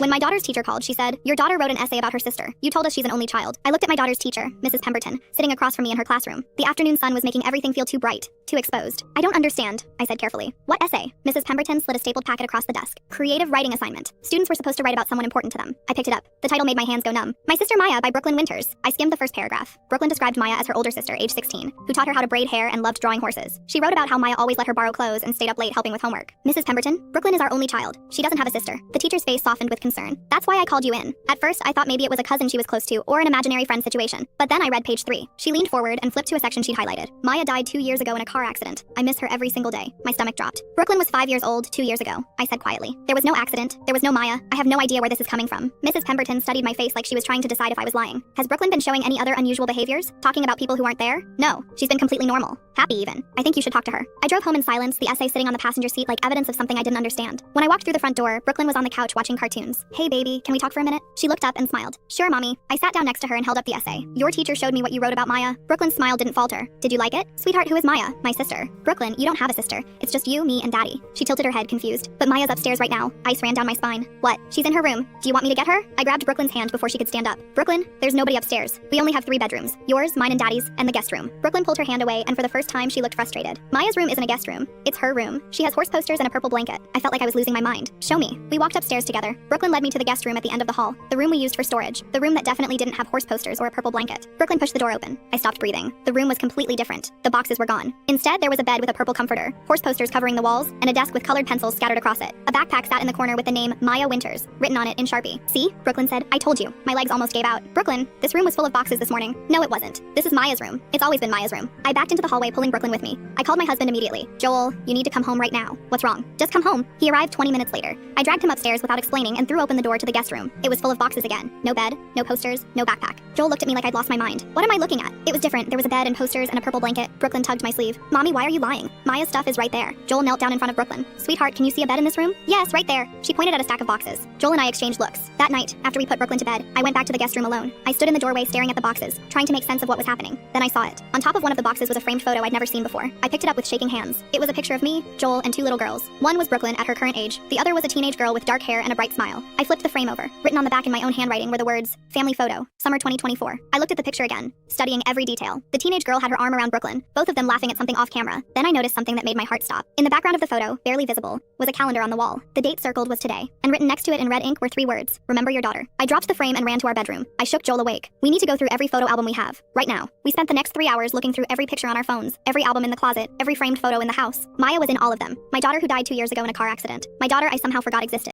When my daughter's teacher called, she said, "Your daughter wrote an essay about her sister. You told us she's an only child." I looked at my daughter's teacher, Mrs. Pemberton, sitting across from me in her classroom. The afternoon sun was making everything feel too bright, too exposed. "I don't understand," I said carefully. "What essay?" Mrs. Pemberton slid a stapled packet across the desk. "Creative writing assignment. Students were supposed to write about someone important to them." I picked it up. The title made my hands go numb. "My Sister Maya" by Brooklyn Winters. I skimmed the first paragraph. Brooklyn described Maya as her older sister, age 16, who taught her how to braid hair and loved drawing horses. She wrote about how Maya always let her borrow clothes and stayed up late helping with homework. "Mrs. Pemberton, Brooklyn is our only child. She doesn't have a sister." The teacher's face softened with concern. "That's why I called you in. At first, I thought maybe it was a cousin she was close to or an imaginary friend situation. But then I read page 3. She leaned forward and flipped to a section she'd highlighted. Maya died 2 years ago in a car accident. I miss her every single day." My stomach dropped. "Brooklyn was 5 years old 2 years ago," I said quietly. "There was no accident. There was no Maya. I have no idea where this is coming from." Mrs. Pemberton studied my face like she was trying to decide if I was lying. "Has Brooklyn been showing any other unusual behaviors? Talking about people who aren't there?" "No. She's been completely normal. Happy even. I think you should talk to her." I drove home in silence, the essay sitting on the passenger seat like evidence of something I didn't understand. When I walked through the front door, Brooklyn was on the couch watching cartoons. "Hey baby, can we talk for a minute?" She looked up and smiled. "Sure, mommy." I sat down next to her and held up the essay. "Your teacher showed me what you wrote about Maya." Brooklyn's smile didn't falter. "Did you like it?" "Sweetheart, who is Maya?" "My sister." "Brooklyn, you don't have a sister. It's just you, me, and daddy." She tilted her head, confused. "But Maya's upstairs right now." Ice ran down my spine. "What? She's in her room. Do you want me to get her?" I grabbed Brooklyn's hand before she could stand up. "Brooklyn, there's nobody upstairs. We only have 3 bedrooms. Yours, mine, and daddy's, and the guest room." Brooklyn pulled her hand away, and for the first time she looked frustrated. "Maya's room isn't a guest room. It's her room. She has horse posters and a purple blanket." I felt like I was losing my mind. "Show me." We walked upstairs together. Brooklyn led me to the guest room at the end of the hall, the room we used for storage, the room that definitely didn't have horse posters or a purple blanket. Brooklyn pushed the door open. I stopped breathing. The room was completely different. The boxes were gone. Instead, there was a bed with a purple comforter, horse posters covering the walls, and a desk with colored pencils scattered across it. A backpack sat in the corner with the name Maya Winters written on it in Sharpie. "See?" Brooklyn said. "I told you." My legs almost gave out. "Brooklyn, this room was full of boxes this morning." "No, it wasn't. This is Maya's room. It's always been Maya's room." I backed into the hallway, pulling Brooklyn with me. I called my husband immediately. "Joel, you need to come home right now." "What's wrong?" "Just come home." He arrived 20 minutes later. I dragged him upstairs without explaining and threw open the door to the guest room. It was full of boxes again. No bed, no posters, no backpack. Joel looked at me like I'd lost my mind. "What am I looking at?" It was different. There was a bed and posters and a purple blanket. Brooklyn tugged my sleeve. "Mommy, why are you lying? Maya's stuff is right there." Joel knelt down in front of Brooklyn. "Sweetheart, can you see a bed in this room?" "Yes, right there." She pointed at a stack of boxes. Joel and I exchanged looks. That night, after we put Brooklyn to bed, I went back to the guest room alone. I stood in the doorway staring at the boxes, trying to make sense of what was happening. Then I saw it. On top of one of the boxes was a framed photo I'd never seen before. I picked it up with shaking hands. It was a picture of me, Joel, and 2 little girls. One was Brooklyn at her current age. The other was a teenage girl with dark hair and a bright smile. I flipped the frame over. Written on the back in my own handwriting were the words, "Family photo, summer 2024. I looked at the picture again, studying every detail. The teenage girl had her arm around Brooklyn, both of them laughing at something off camera. Then I noticed something that made my heart stop. In the background of the photo, barely visible, was a calendar on the wall. The date circled was today, and written next to it in red ink were 3 words, "Remember your daughter." I dropped the frame and ran to our bedroom. I shook Joel awake. "We need to go through every photo album we have, right now." We spent the next 3 hours looking through every picture on our phones, every album in the closet, every framed photo in the house. Maya was in all of them. My daughter who died 2 years ago in a car accident. My daughter I somehow forgot existed.